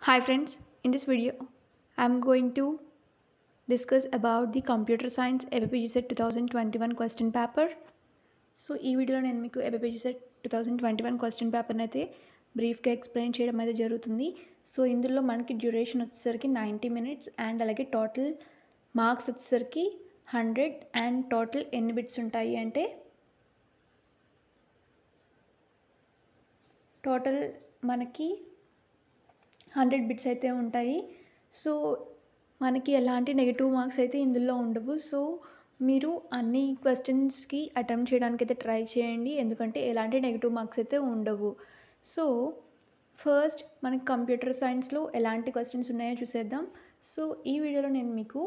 Hi friends, in this video I'm going to discuss about the computer science ABPGSET 2021 question paper. So ఈ వీడియోలో నేను మీకు ABPGSET 2021 question పేపర్ని అయితే బ్రీఫ్గా ఎక్స్ప్లెయిన్ చేయడం అయితే జరుగుతుంది. సో ఇందులో మనకి డ్యూరేషన్ వచ్చేసరికి 90 minutes అండ్ అలాగే టోటల్ మార్క్స్ వచ్చేసరికి 100 అండ్ టోటల్ ఎన్ని బిట్స్ ఉంటాయి అంటే టోటల్ మనకి 100 బిట్స్ అయితే ఉంటాయి. సో మనకి ఎలాంటి నెగిటివ్ మార్క్స్ అయితే ఇందులో ఉండవు. సో మీరు అన్ని క్వశ్చన్స్కి అటెంప్ట్ చేయడానికి అయితే ట్రై చేయండి, ఎందుకంటే ఎలాంటి నెగిటివ్ మార్క్స్ అయితే ఉండవు. సో ఫస్ట్ మనకి కంప్యూటర్ సైన్స్లో ఎలాంటి క్వశ్చన్స్ ఉన్నాయో చూసేద్దాం. సో ఈ వీడియోలో నేను మీకు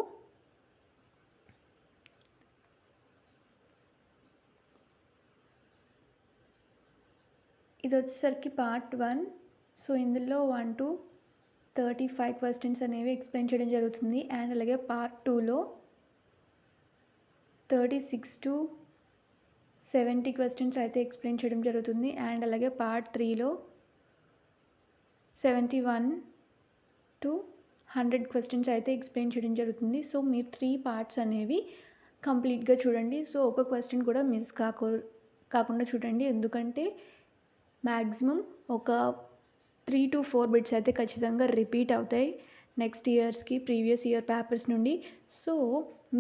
ఇది వచ్చేసరికి పార్ట్ 1. సో ఇందులో 1 to 35 క్వశ్చన్స్ అనేవి ఎక్స్ప్లెయిన్ చేయడం జరుగుతుంది. అండ్ అలాగే పార్ట్ 2లో 36 to 70 క్వశ్చన్స్ అయితే ఎక్స్ప్లెయిన్ చేయడం జరుగుతుంది. అండ్ అలాగే పార్ట్ 3లో 71 to 100 క్వశ్చన్స్ అయితే ఎక్స్ప్లెయిన్ చేయడం జరుగుతుంది. సో మీరు 3 పార్ట్స్ అనేవి కంప్లీట్గా చూడండి. సో ఒక క్వశ్చన్ కూడా మిస్ కాకుండా చూడండి, ఎందుకంటే మ్యాక్సిమం ఒక 3 to 4 బిట్స్ అయితే ఖచ్చితంగా రిపీట్ అవుతాయి నెక్స్ట్ ఇయర్స్కి ప్రీవియస్ ఇయర్ పేపర్స్ నుండి. సో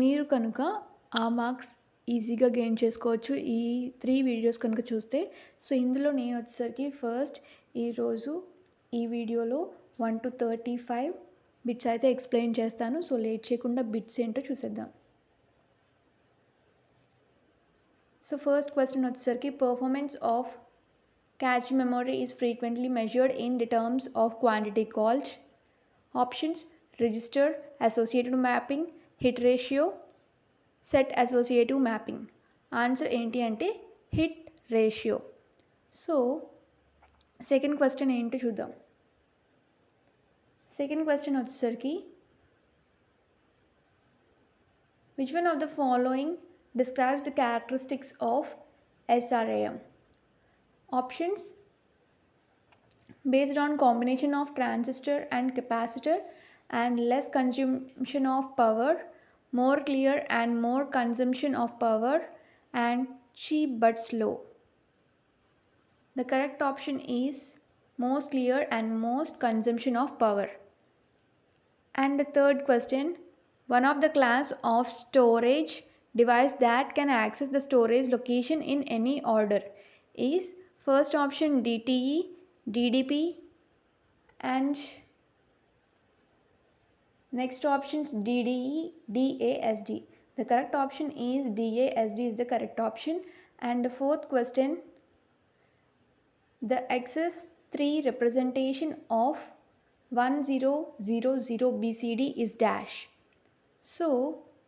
మీరు కనుక ఆ మార్క్స్ ఈజీగా గెయిన్ చేసుకోవచ్చు ఈ 3 వీడియోస్ కనుక చూస్తే. సో ఇందులో నేను వచ్చేసరికి ఫస్ట్ ఈరోజు ఈ వీడియోలో 1 to 35 బిట్స్ అయితే ఎక్స్ప్లెయిన్ చేస్తాను. సో లేట్ చేయకుండా బిట్స్ ఏంటో చూసేద్దాం. సో ఫస్ట్ క్వశ్చన్ వచ్చేసరికి performance of cache memory is frequently measured in the terms of quantity called. Options: register associative mapping, hit ratio, set associative mapping. Answer enti ante hit ratio. So second question enti chuddam. Second question vachesariki, which one of the following describes the characteristics of SRAM? Options: based on combination of transistor and capacitor and less consumption of power, more clear and more consumption of power, and cheap but slow. The correct option is most clear and most consumption of power. And the third question, one of the class of storage device that can access the storage location in any order is first option DTE, DDP, and next options DDE, DASD. The correct option is DASD is the correct option. And the fourth question, the XS3 representation of 1000 BCD is dash. So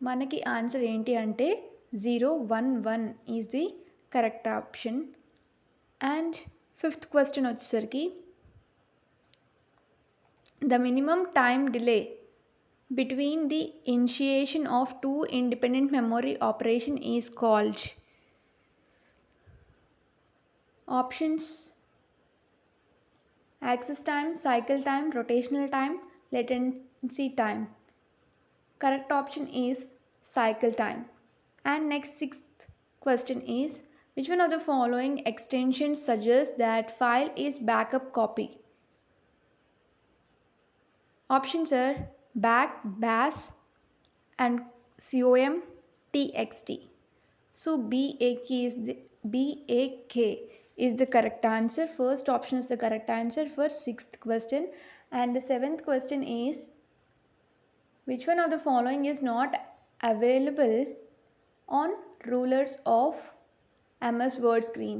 manaki answer enti ante 011 is the correct option. And fifth question వచ్చేసరికి, the minimum time delay between the initiation of two independent memory operation is called. Options: access time, cycle time, rotational time, latency time. Correct option is cycle time. And next sixth question is, which one of the following extensions suggests that file is backup copy? Options are back, bas, and com, txt. So BAK is the correct answer. First option is the correct answer for sixth question. And the seventh question is, which one of the following is not available on rulers of MS Word screen?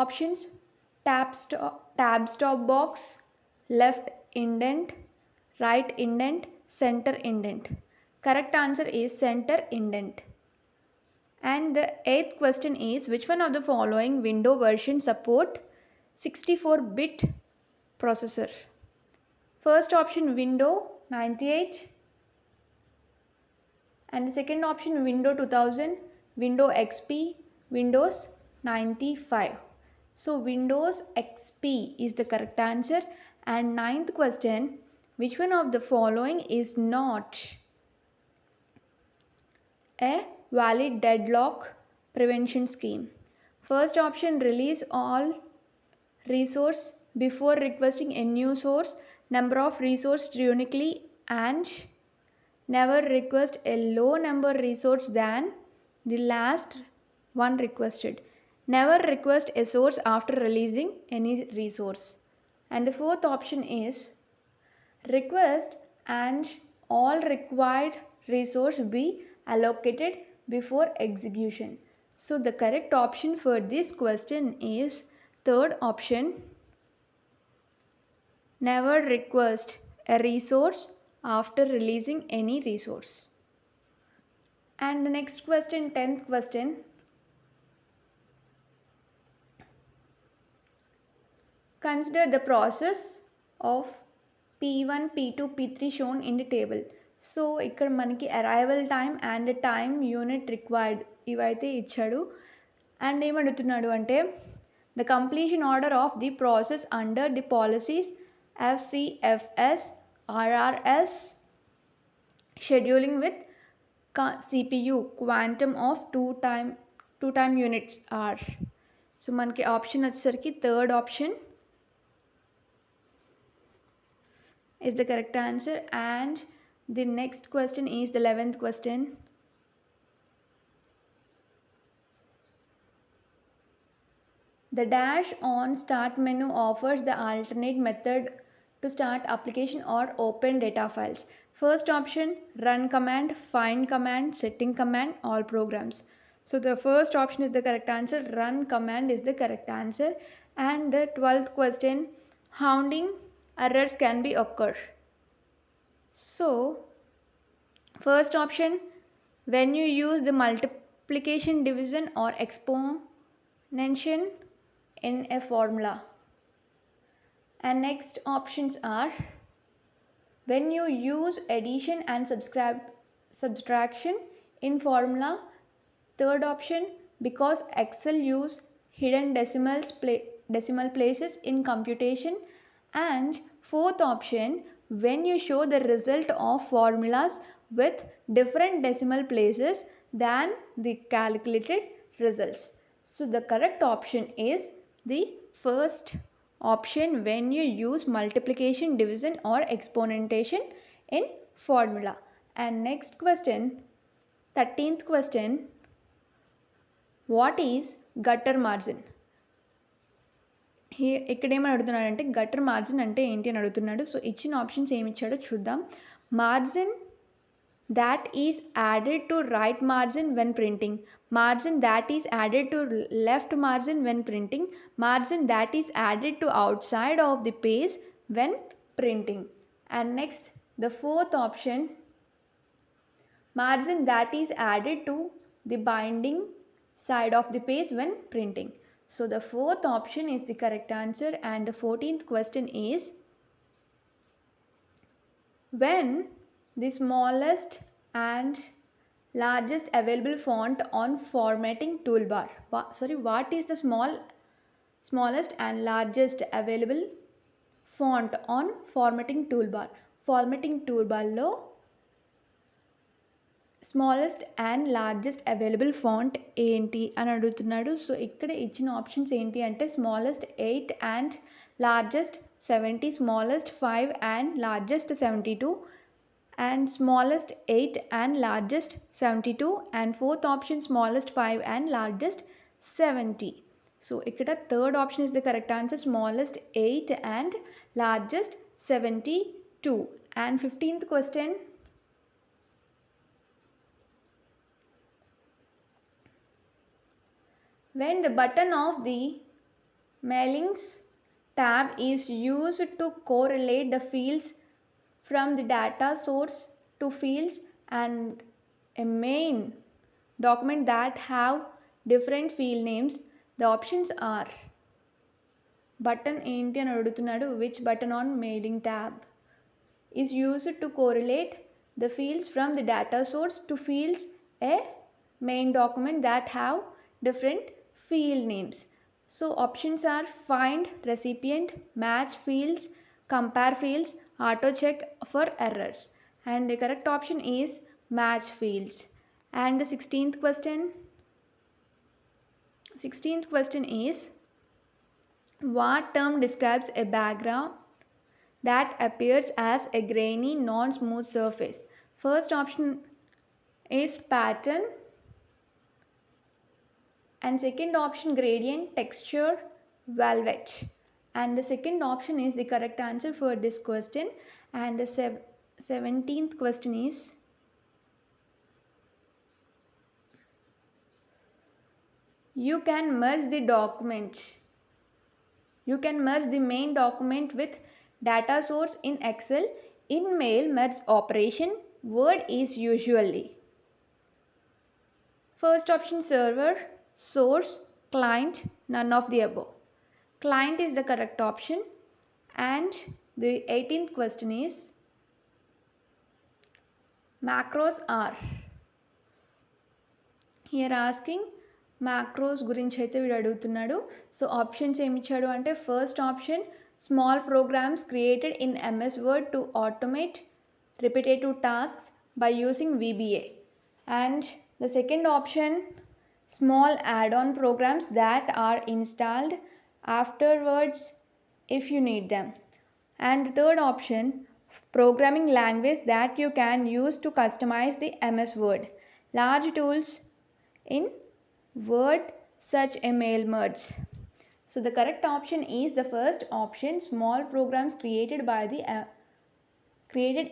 Options: tab stop box, left indent, right indent, center indent. Correct answer is center indent. And the eighth question is, which one of the following window version support 64-bit processor? First option Window 98, and the second option Window 2000, Windows XP, Windows 95. So Windows XP is the correct answer. And ninth question, which one of the following is not a valid deadlock prevention scheme? First option, release all resource before requesting a new source, number of resources uniquely, and never request a low number resource than the last one requested. Never request a source after releasing any resource. And the fourth option is request and all required resource be allocated before execution. So the correct option for this question is third option, never request a resource after releasing any resource. And the next question, 10th question. Consider the process of P1, P2, P3 shown in the table. So ఇక్కడ మనకి arrival time and time unit required ఇవైతే ఇచ్చాడు. And ఏమడుగుతున్నాడు అంటే the completion order of the process under the policies FCFS, RRS, scheduling with CPU quantum of two time units are. So మనకి option వచ్చేసరికి third option is the correct answer. And the next question is the 11th question. The dash on start menu offers the alternate method to start application or open data files. First option, run command, find command, setting command, all programs. So the first option is the correct answer. Run command is the correct answer. And the 12th question, hounding errors can be occur. So first option, when you use the multiplication, division or exponentiation in a formula. And next options are when you use addition and subtraction in formula. Third option, because Excel use hidden decimal places in computation. And fourth option, when you show the result of formulas with different decimal places than the calculated results. So the correct option is the first option, when you use multiplication, division or exponentation in formula. And next question, 13th question, what is gutter margin? ఇక్కడ ఏమని అడుగుతున్నాడు అంటే gutter margin అంటే ఏంటి అని అడుగుతున్నాడు. So ఇచ్చిన options ఏమి ఇచ్చాడో చూద్దాం. Margin that is added to right margin when printing, margin that is added to left margin when printing, margin that is added to outside of the page when printing. And next, the fourth option, margin that is added to the binding side of the page when printing. So the fourth option is the correct answer. And the 14th question is, when the smallest and largest available font on formatting toolbar. What is the smallest and largest available font on formatting toolbar? Formatting toolbar lo smallest and largest available font ఏంటి అని అడుగుతున్నాడు. So ఇక్కడ ఇచ్చిన options ఏంటి అంటే smallest 8 and largest 70, smallest 5 and largest 72, and smallest 8 and largest 72, and fourth option smallest 5 and largest 70. So ikkada third option is the correct answer, smallest 8 and largest 72. And 15th question, when the button of the mailings tab is used to correlate the fields from the data source to fields and a main document that have different field names, the options are button enti అని అడుగుతున్నాడు. which button on mailing tab is used to correlate the fields from the data source to fields a main document that have different field names. So options are find recipient, match fields, compare fields, auto check for errors. And the correct option is match fields. And the 16th question is, what term describes a background that appears as a grainy non-smooth surface? First option is pattern, and second option gradient, texture, velvet. And the second option is the correct answer for this question. And the 17th question is, you can merge the main document with data source in Excel. In mail merge operation, word is usually. First option server, source, client, none of the above. Client is the correct option. And the 18th question is, macros are. Here asking macros గురించి అయితే వీడు అడుగుతున్నాడు. So options ఏమి ఇచ్చాడు అంటే, first option small programs created in MS Word to automate repetitive tasks by using VBA. And the second option, small add-on programs that are installed afterwards if you need them. And the third option, programming language that you can use to customize the MS Word. Large tools in Word such a mail merge. So the correct option is the first option, small programs created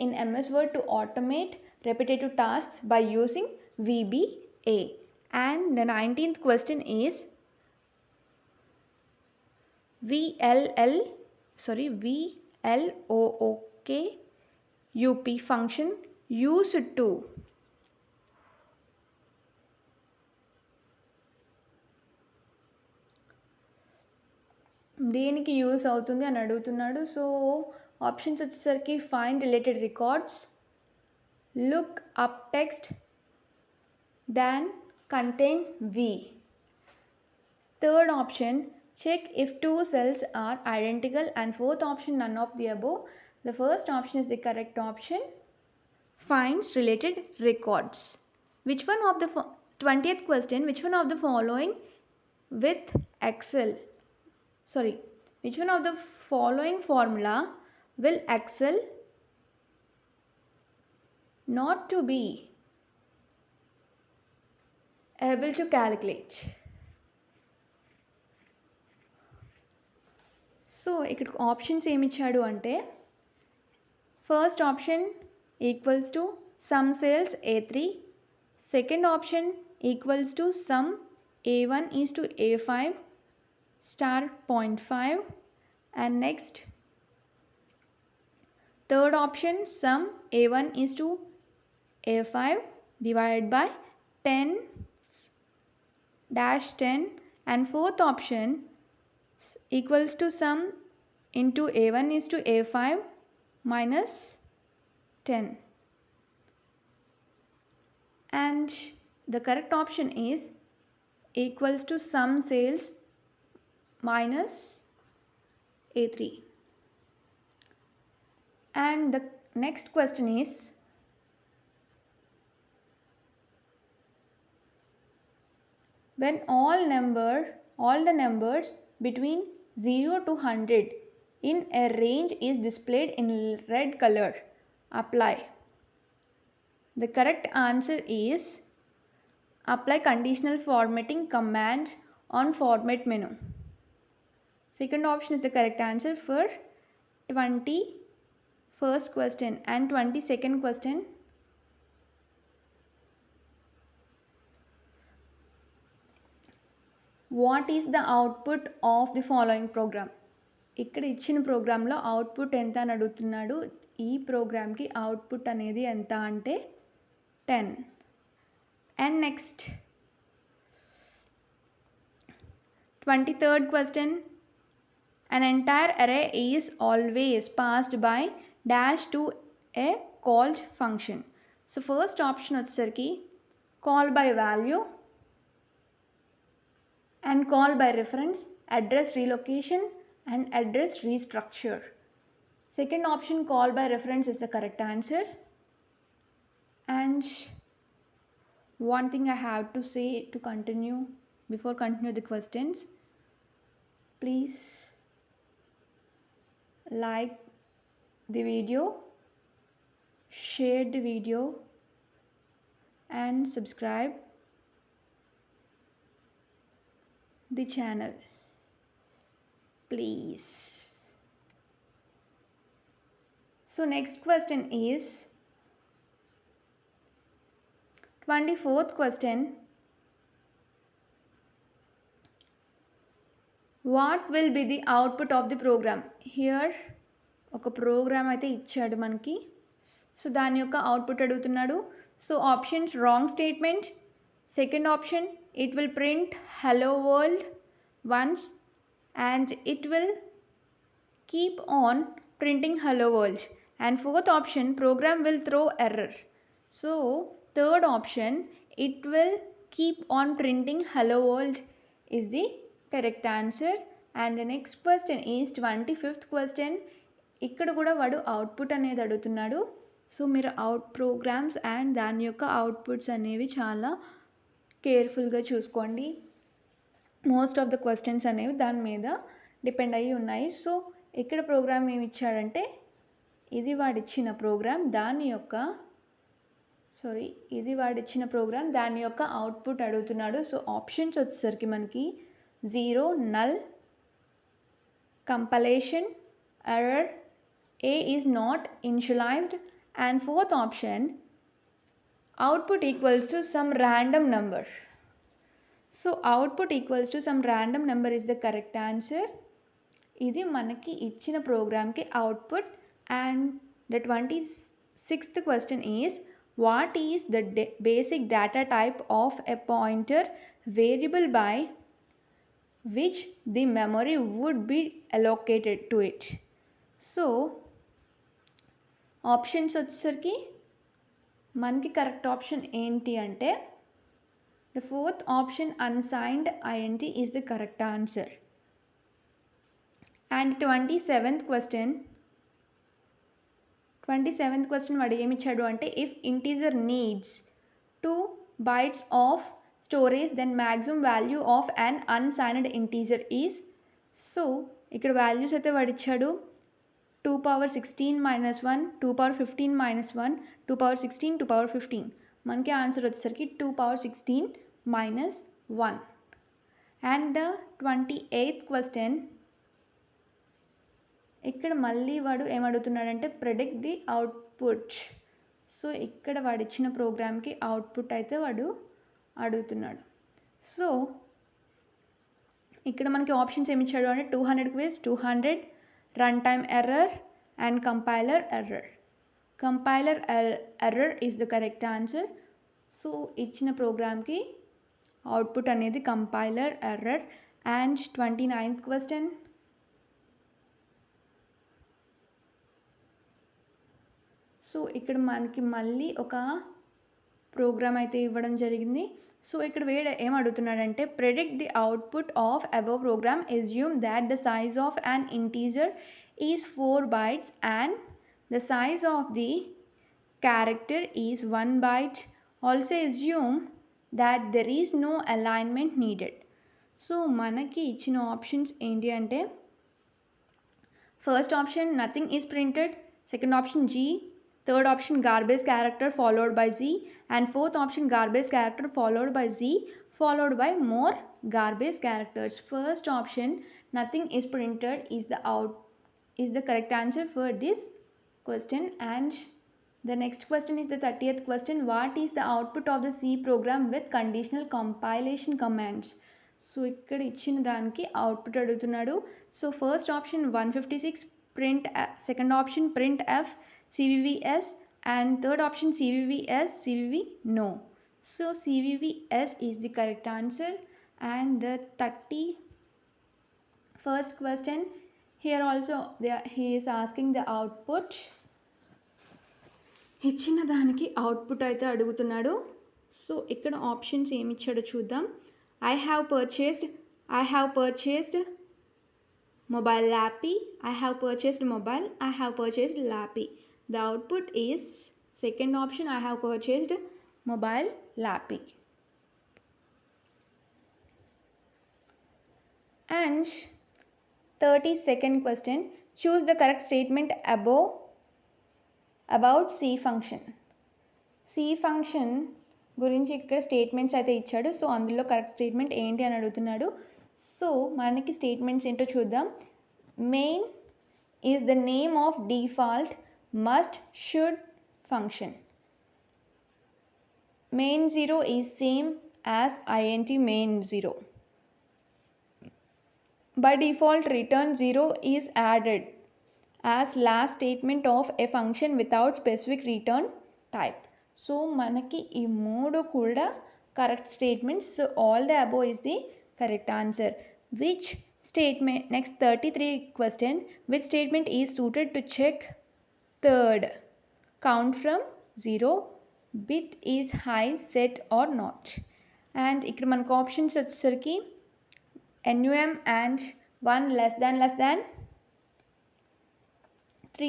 in MS Word to automate repetitive tasks by using VBA. And the 19th question is, VLOOKUP function used to. దేనికి use అవుతుంది అని అడుగుతున్నాడు. So options వచ్చేసరికి find related records, look up text, then contain వి. Third option, check if two cells are identical, and fourth option, none of the above. The first option is the correct option, finds related records. Which one of the 20th question, which one of the following with Excel, which one of the following formula will Excel not to be able to calculate? So ఇక్కడ options ఏమి ఇచ్చాడు అంటే, first option equals to some sales A3, second option equals to some A1 is to A5 star 0.5, and next third option, sum A1 is to A5 divided by 10-10, and fourth option equals to sum into A1 is to A5 minus 10. And the correct option is equals to sum sales minus A3. And the next question is, when all the numbers between 0 to 100 in a range is displayed in red color, apply. The correct answer is apply conditional formatting command on format menu. Second option is the correct answer for 21st question. And 22nd question, what is the output of the following program? ఇక్కడ ఇచ్చిన ప్రోగ్రాంలో output ఎంత అని అడుగుతున్నాడు. ఈ ప్రోగ్రామ్కి output అనేది ఎంత అంటే 10. And next 23rd question, an entire array is always passed by dash to a called function. So first option వచ్చేసరికి call by value and call by reference, address relocation and address restructure. Second option, call by reference, is the correct answer. And one thing I have to say to continue, before continue the questions, please like the video, share the video, and subscribe the channel, please. So next question is 24th question. What will be the output of the program? Here ఒక programme అయితే ఇచ్చాడు మనకి. So దాని యొక్క output అడుగుతున్నాడు. So options, wrong statement. Second option, it will print hello world once and it will keep on printing hello world. And fourth option, program will throw error. So third option, it will keep on printing hello world, is the correct answer. And the next question is 25th question. ఇక్కడ కూడా వాడు output అనేది అడుగుతున్నాడు. So మీరు programmes and దాని యొక్క outputs అనేవి చాలా కేర్ఫుల్గా చూసుకోండి. మోస్ట్ ఆఫ్ ద క్వశ్చన్స్ అనేవి దాని మీద డిపెండ్ అయ్యి ఉన్నాయి. సో ఇక్కడ ప్రోగ్రామ్ ఏమి ఇచ్చాడంటే ఇది వాడిచ్చిన ప్రోగ్రామ్ దాని యొక్క అవుట్పుట్ అడుగుతున్నాడు. సో ఆప్షన్స్ వచ్చేసరికి మనకి 0, null, compilation, error, A is not initialized, and fourth option, output equals to some random number. So output equals to some random number is the correct answer. ఇది మనకి ఇచ్చిన ప్రోగ్రామ్కి output. And the 26th question is, what is the basic data type of a pointer variable by which the memory would be allocated to it? So options వచ్చేసరికి మనకి correct option ఏంటి అంటే the fourth option, unsigned INT, is the correct answer. And 27th question వాడు ఏమి ఇచ్చాడు అంటే, if integer needs 2 bytes of storage then maximum value of un unsigned integer is. So ఇక్కడ values అయితే వాడు ఇచ్చాడు 2^16 - 1, 2^15 - 1, 2^16, 2^15. మనకి ఆన్సర్ వచ్చేసరికి 2^16 - 1. అండ్ ద 28th question, ఇక్కడ మళ్ళీ వాడు ఏమడుగుతున్నాడంటే ప్రెడిక్ట్ ది అవుట్పుట్. సో ఇక్కడ వాడు ఇచ్చిన ప్రోగ్రామ్కి అవుట్పుట్ అయితే వాడు అడుగుతున్నాడు. సో ఇక్కడ మనకి ఆప్షన్స్ ఏమి ఇచ్చాడు అంటే 200 quiz, 200, run time error and compiler error. Compiler error is the correct answer. So ఇచ్చిన ప్రోగ్రామ్కి అవుట్పుట్ అనేది compiler error. And 29th question, so ఇక్కడ మనకి మళ్ళీ ఒక ప్రోగ్రామ్ అయితే ఇవ్వడం జరిగింది. సో ఇక్కడ వీడు ఏం అడుగుతున్నాడంటే, predict the output of above program, assume that the size of an integer is 4 bytes and the size of the character is 1 byte. Also assume that there is no alignment needed. So మనకి ఇచ్చిన options ఏంటి అంటే, first option nothing is printed, second option G, third option garbage character followed by Z, and fourth option garbage character followed by Z followed by more garbage characters. First option nothing is printed is the correct answer for this question. And the next question is the 30th question, what is the output of the C program with conditional compilation commands? So ఇక్కడ ఇచ్చిన దానికి output అడుగుతున్నాడు. So first option 156 print, second option print F, CVVS, and third option CVVS, CVV no. So CVVS is the correct answer. And the 31st question, here also he is asking the output. ఇచ్చిన దానికి output అయితే అడుగుతున్నాడు. So ఇక్కడ options ఏమి ఇచ్చాడో చూద్దాం. I have purchased mobile lappy, I have purchased mobile, I have purchased lappy. The output is second option, I have purchased mobile lappy. And 32nd question, choose the correct statement about C function. C function గురించి ఇక్కడ statements అయితే ఇచ్చాడు. So అందులో correct statement ఏంటి అని అడుగుతున్నాడు. So మనకి statements ఏంటో చూద్దాం. Main is the name of default must should function. main 0 is same as int main 0. By default return 0 is added as last statement of a function without specific return type. So manaki ee moodu kuda correct statements. So all the above is the correct answer. Which statement, next 33 question, which statement is suited to check third count from 0 bit is high set or not. And ikkada manaku options vachesariki num and 1 less than 3,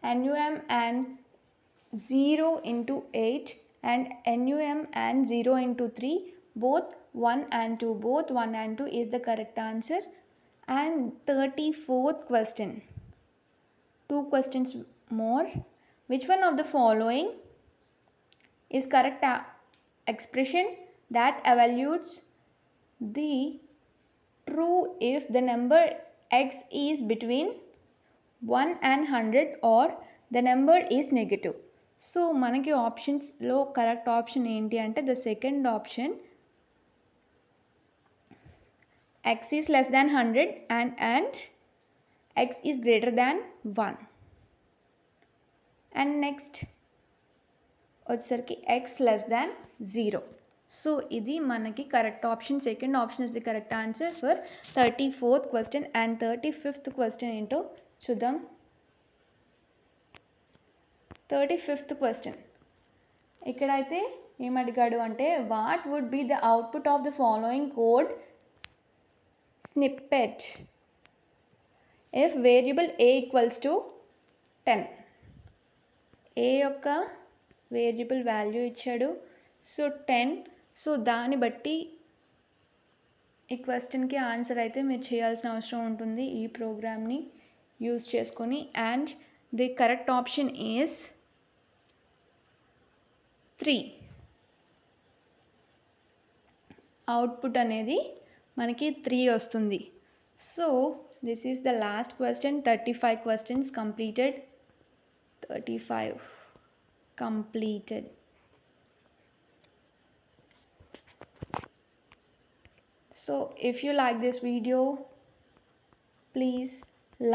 num and 0 into 8, and num and 0 into 3, both 1 and 2, both 1 and 2 is the correct answer. And 34th question, 2 questions more. Which one of the following is correct expression that evaluates the true if the number x is between 1 and 100 or the number is negative? So manaki options lo correct option enti ante the second option, x is less than 100 and x is greater than 1. And next వచ్చేసరికి x less than 0. So ఇది మనకి correct option. Second option is the correct answer for 34th question. And 35th question ఏంటో చూద్దాం. 35th question ఇక్కడైతే ఏమడిగాడు అంటే what would be the output of the following code snippet if variable a equals to 10. a యొక్క variable value ఇచ్చాడు. So 10. So దాన్ని బట్టి ఈ క్వశ్చన్కి ఆన్సర్ అయితే మీరు చేయాల్సిన అవసరం ఉంటుంది ఈ ప్రోగ్రామ్ని యూజ్ చేసుకొని. And the correct option is 3. Output అనేది మనకి 3 వస్తుంది. So this is the last question. 35 questions completed. 35 completed. So if you like this video, please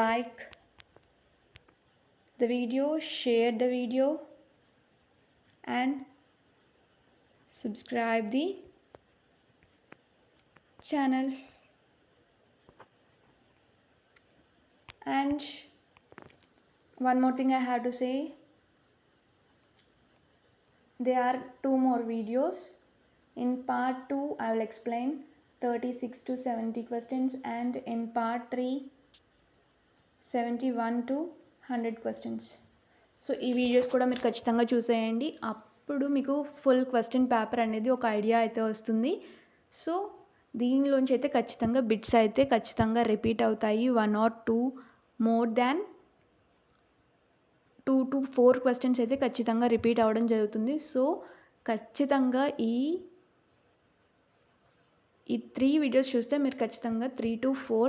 like the video, share the video and subscribe the channel. And one more thing I have to say, there are 2 more videos. In part 2 I will explain 36 to 70 questions, and in part 3 71 to 100 questions. So ఈ videos కూడా మీరు ఖచ్చితంగా చూసేయండి. అప్పుడు మీకు full question paper అనేది ఒక idea అయితే వస్తుంది. సో దీనిలోంచి అయితే ఖచ్చితంగా బిట్స్ అయితే ఖచ్చితంగా రిపీట్ అవుతాయి. 1 or 2 more than 2 to 4 questions అయితే ఖచ్చితంగా రిపీట్ అవ్వడం జరుగుతుంది. సో ఖచ్చితంగా ఈ 3 వీడియోస్ చూస్తే మీరు ఖచ్చితంగా 3 to 4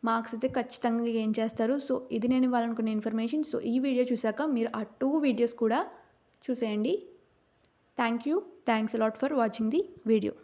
మార్క్స్ అయితే ఖచ్చితంగా గెయిన్ చేస్తారు. సో ఇది నేను ఇవ్వాలనుకున్న ఇన్ఫర్మేషన్. సో ఈ వీడియో చూసాక మీరు ఆ 2 వీడియోస్ కూడా చూసేయండి. Thank you. Thanks a lot for watching the video.